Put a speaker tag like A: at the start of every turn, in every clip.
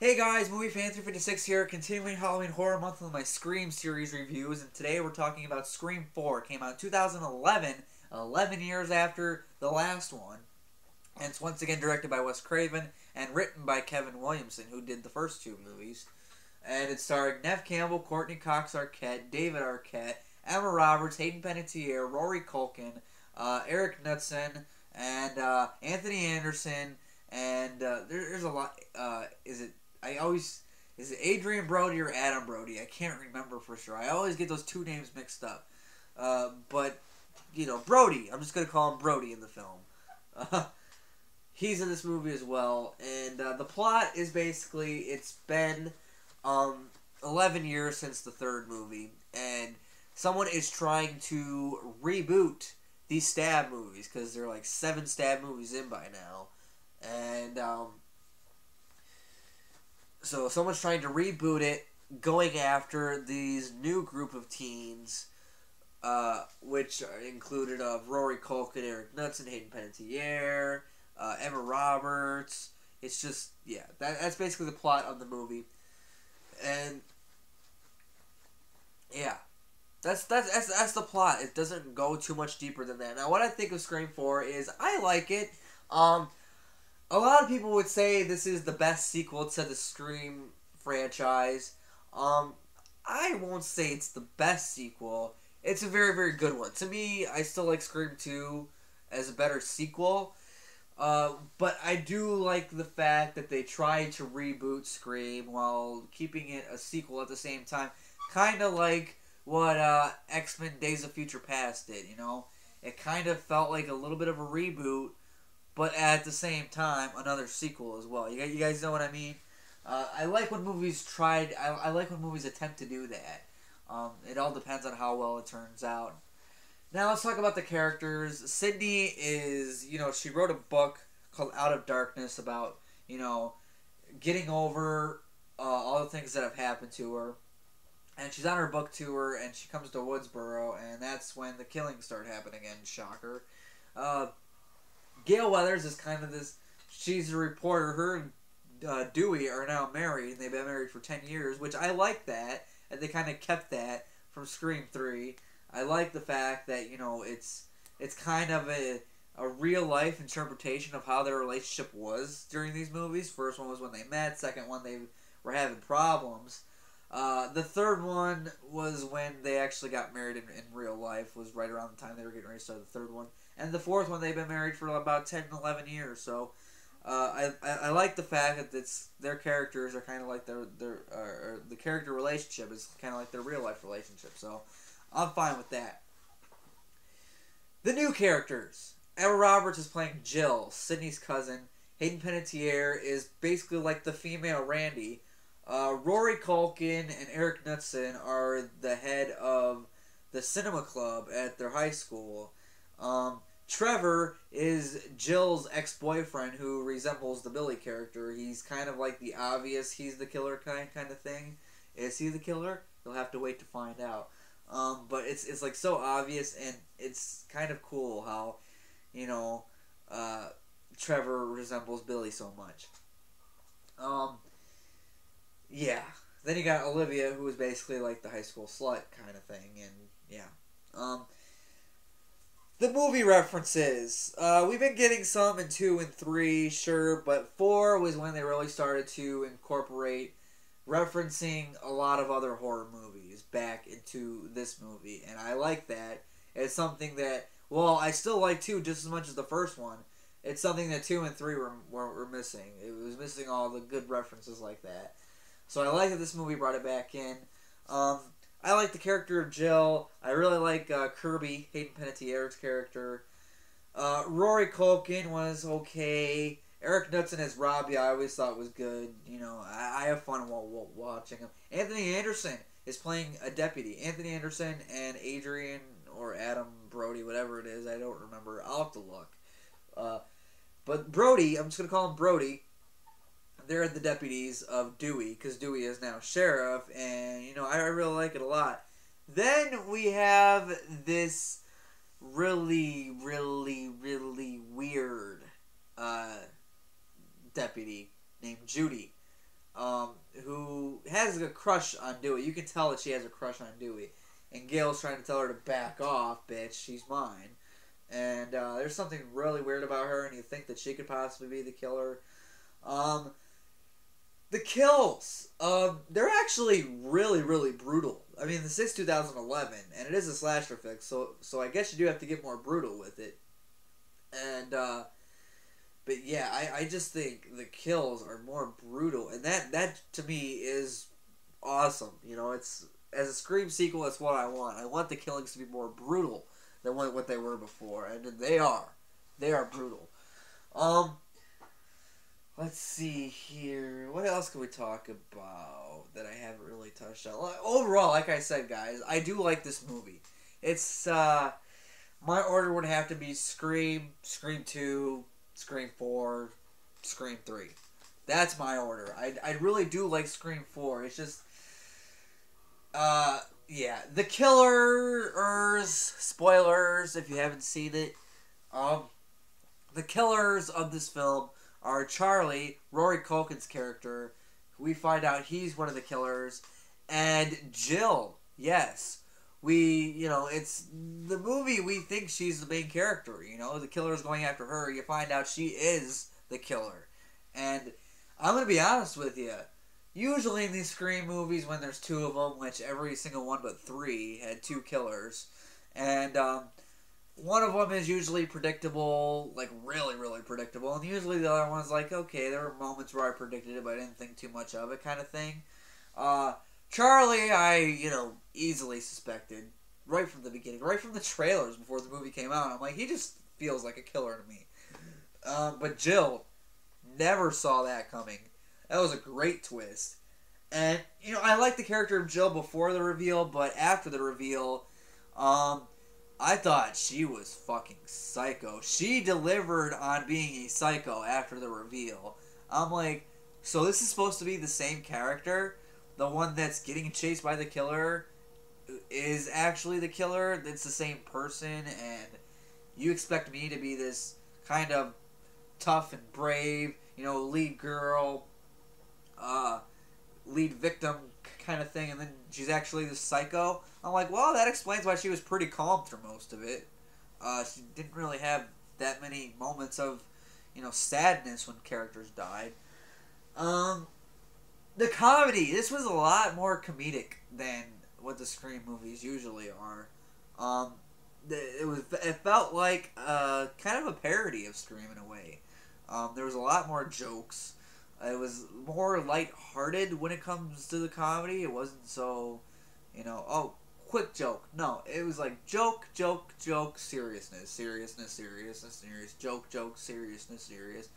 A: Hey guys, Movie Fan 356 here, continuing Halloween Horror Month with my Scream series reviews, and today we're talking about Scream 4. It came out in 2011, 11 years after the last one, and it's once again directed by Wes Craven and written by Kevin Williamson, who did the first two movies. And it's starring Neve Campbell, Courtney Cox Arquette, David Arquette, Emma Roberts, Hayden Panettiere, Rory Culkin, Eric Knudsen, and Anthony Anderson, and there's a lot. Is it Adrian Brody or Adam Brody? I can't remember for sure. I always get those two names mixed up. But Brody. I'm just gonna call him Brody in the film. He's in this movie as well, and the plot is basically it's been 11 years since the third movie, and someone is trying to reboot these stab movies because they're like 7 stab movies in by now, and so someone's trying to reboot it, going after these new group of teens, which are included of Rory Culkin, Eric Knudsen, Hayden Panettiere, Emma Roberts. It's just, yeah, that's basically the plot of the movie. And, yeah, that's the plot. It doesn't go too much deeper than that. Now, what I think of Scream 4 is, I like it. A lot of people would say this is the best sequel to the Scream franchise. I won't say it's the best sequel. It's a very, very good one. To me, I still like Scream 2 as a better sequel. But I do like the fact that they tried to reboot Scream while keeping it a sequel at the same time. Kind of like what X-Men Days of Future Past did, you know? It kind of felt like a little bit of a reboot, but at the same time, another sequel as well. You guys know what I mean? I like when movies I like when movies attempt to do that. It all depends on how well it turns out. Now let's talk about the characters. Sydney is, she wrote a book called Out of Darkness about, getting over all the things that have happened to her. And she's on her book tour, and she comes to Woodsboro, and that's when the killings start happening again. Shocker. Gail Weathers is kind of this. She's a reporter. Her and Dewey are now married, and they've been married for 10 years, which I like that, and they kind of kept that from Scream 3. I like the fact that, it's kind of a real life interpretation of how their relationship was during these movies. First one was when they met. Second one, they were having problems. The third one was when they actually got married in real life, was right around the time they were getting ready to start the third one. And the fourth one, they've been married for about 10, 11 years. So I like the fact that their characters are kind of like the character relationship is kind of like their real life relationship. So I'm fine with that. The new characters. Emma Roberts is playing Jill, Sydney's cousin. Hayden Panettiere is basically like the female Randy. Rory Culkin and Eric Knudsen are the head of the cinema club at their high school. Trevor is Jill's ex-boyfriend who resembles the Billy character. He's kind of like the obvious he's the killer kind of thing. Is he the killer? You'll have to wait to find out. But it's like so obvious, and it's kind of cool how, Trevor resembles Billy so much. Yeah. Then you got Olivia, who is basically like the high school slut kind of thing, and yeah. The movie references. We've been getting some in 2 and 3, sure, but 4 was when they really started to incorporate referencing a lot of other horror movies back into this movie, and I like that. It's something that, well, I still like 2 just as much as the first one. It's something that 2 and 3 were missing. It was missing all the good references like that. So I like that this movie brought it back in. I like the character of Jill. I really like Kirby, Hayden Panettiere's character. Rory Culkin was okay. Eric Knudsen as Robbie I always thought was good. I have fun while watching him. Anthony Anderson is playing a deputy. Anthony Anderson and Adrian or Adam Brody, whatever it is, I don't remember. I'll have to look. But Brody, I'm just going to call him Brody. They're the deputies of Dewey, because Dewey is now sheriff, and, I really like it a lot. Then we have this really, really, really weird deputy named Judy. who has a crush on Dewey. You can tell that she has a crush on Dewey. And Gail's trying to tell her to back off, bitch, she's mine. And there's something really weird about her, and you think that she could possibly be the killer. The kills, they're actually really, really brutal. I mean, this is 2011, and it is a slasher flick, so I guess you do have to get more brutal with it. And, but yeah, I just think the kills are more brutal, and that to me is awesome. You know, it's, as a Scream sequel, that's what I want. I want the killings to be more brutal than what they were before, and they are. They are brutal. Let's see here. What else can we talk about that I haven't really touched on? Overall, like I said, guys, I do like this movie. It's, my order would have to be Scream, Scream 2, Scream 4, Scream 3. That's my order. I really do like Scream 4. It's just, yeah. The killers, spoilers if you haven't seen it, the killers of this film are Charlie, Rory Culkin's character. We find out he's one of the killers. And Jill, yes. It's the movie, we think she's the main character, the killer's going after her. You find out she is the killer. And I'm going to be honest with you. Usually in these Scream movies, when there's two of them, which every single one but three had two killers, and one of them is usually predictable, like really, really predictable, and usually the other one's like, okay, there were moments where I predicted it, but I didn't think too much of it, kind of thing. Charlie, I, easily suspected right from the beginning, right from the trailers before the movie came out. I'm like, he just feels like a killer to me. But Jill, never saw that coming. That was a great twist. And, I liked the character of Jill before the reveal, but after the reveal, I thought she was fucking psycho. She delivered on being a psycho after the reveal. I'm like, so this is supposed to be the same character? The one that's getting chased by the killer is actually the killer? It's the same person, and you expect me to be this kind of tough and brave, lead girl, lead victim kind of thing, and then she's actually this psycho. I'm like, well, that explains why she was pretty calm through most of it. She didn't really have that many moments of, sadness when characters died. The comedy, this was a lot more comedic than what the Scream movies usually are. It felt like kind of a parody of Scream in a way. There was a lot more jokes. It was more lighthearted when it comes to the comedy. It wasn't so, quick joke. No, it was like joke, seriousness, joke, seriousness, serious.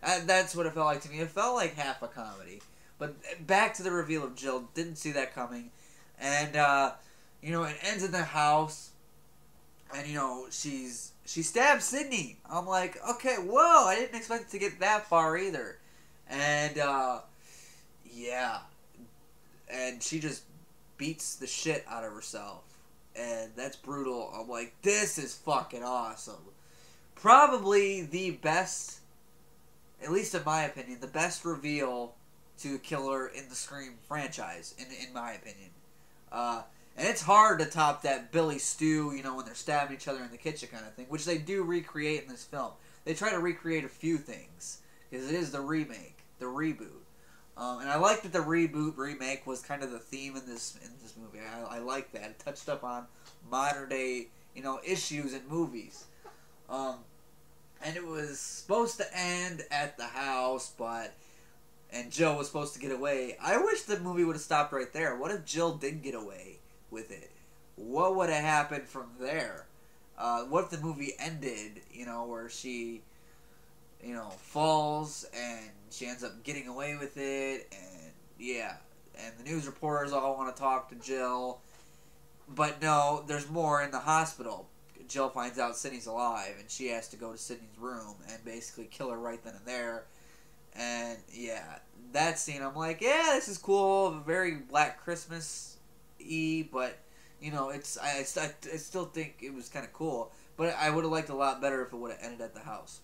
A: And that's what it felt like to me. It felt like half a comedy. But back to the reveal of Jill, didn't see that coming. And, it ends in the house, and, she stabs Sydney. I'm like, okay, whoa, I didn't expect it to get that far either. And, yeah. And she just beats the shit out of herself. And that's brutal. I'm like, this is fucking awesome. Probably the best, at least in my opinion, the best reveal to a killer in the Scream franchise, in my opinion. And it's hard to top that Billy Stu, when they're stabbing each other in the kitchen kind of thing, which they do recreate in this film. They try to recreate a few things, because it is the remake, the reboot. And I like that the remake was kind of the theme in this movie. I like that. It touched up on modern day, issues in movies. And it was supposed to end at the house, and Jill was supposed to get away. I wish the movie would have stopped right there. What if Jill did get away with it? What would have happened from there? What if the movie ended, where she, falls and she ends up getting away with it, and yeah, and the news reporters all want to talk to Jill, but no, there's more in the hospital. Jill finds out Sydney's alive, and she has to go to Sydney's room and basically kill her right then and there. And yeah, that scene, I'm like, yeah, this is cool, very Black Christmas-y, but I still think it was kind of cool. But I would have liked a lot better if it would have ended at the house.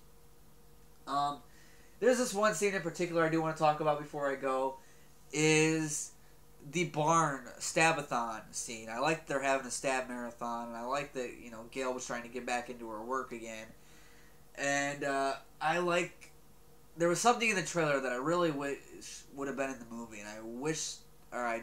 A: There's this one scene in particular I do want to talk about before I go, is the barn stabathon scene. I like they're having a stab marathon, and I like that, you know, Gail was trying to get back into her work again. And I like, there was something in the trailer that I really wish would have been in the movie, and I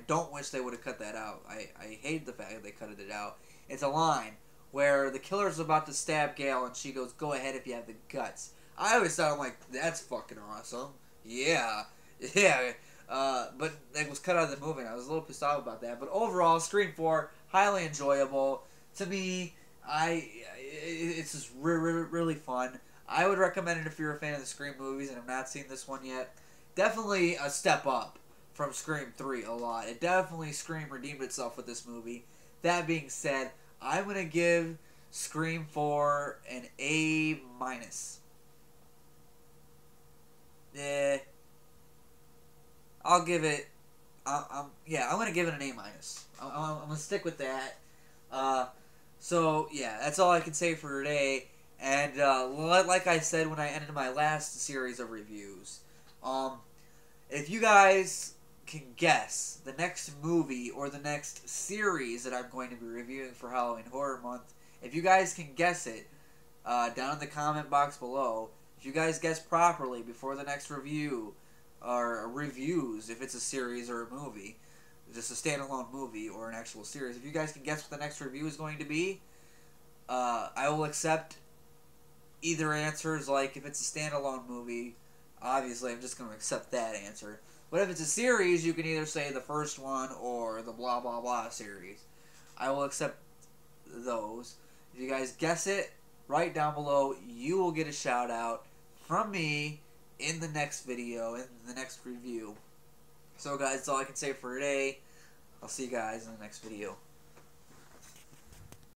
A: don't wish they would have cut that out. I hate the fact that they cut it out. It's a line where the killer's about to stab Gail, and she goes, "Go ahead if you have the guts." I always thought, I'm like, that's fucking awesome. Yeah. Yeah. But it was cut out of the movie, and I was a little pissed off about that. But overall, Scream 4, highly enjoyable. To me, it's just really fun. I would recommend it if you're a fan of the Scream movies and have not seen this one yet. Definitely a step up from Scream 3 a lot. It definitely, Scream redeemed itself with this movie. That being said, I'm going to give Scream 4 an A-. I'll give it. I'm gonna give it an A-. I'm gonna stick with that. So yeah, that's all I can say for today. And like I said when I ended my last series of reviews, if you guys can guess the next movie or the next series that I'm going to be reviewing for Halloween Horror Month, if you guys can guess it, down in the comment box below. If you guys guess properly before the next review, or reviews, if it's a series or a movie, just a standalone movie or an actual series, if you guys can guess what the next review is going to be, I will accept either answers. Like, if it's a standalone movie, obviously I'm just going to accept that answer. But if it's a series, you can either say the first one or the blah blah blah series. I will accept those. If you guys guess it, right down below, you will get a shout out from me in the next video, in the next review. So guys, that's all I can say for today. I'll see you guys in the next video.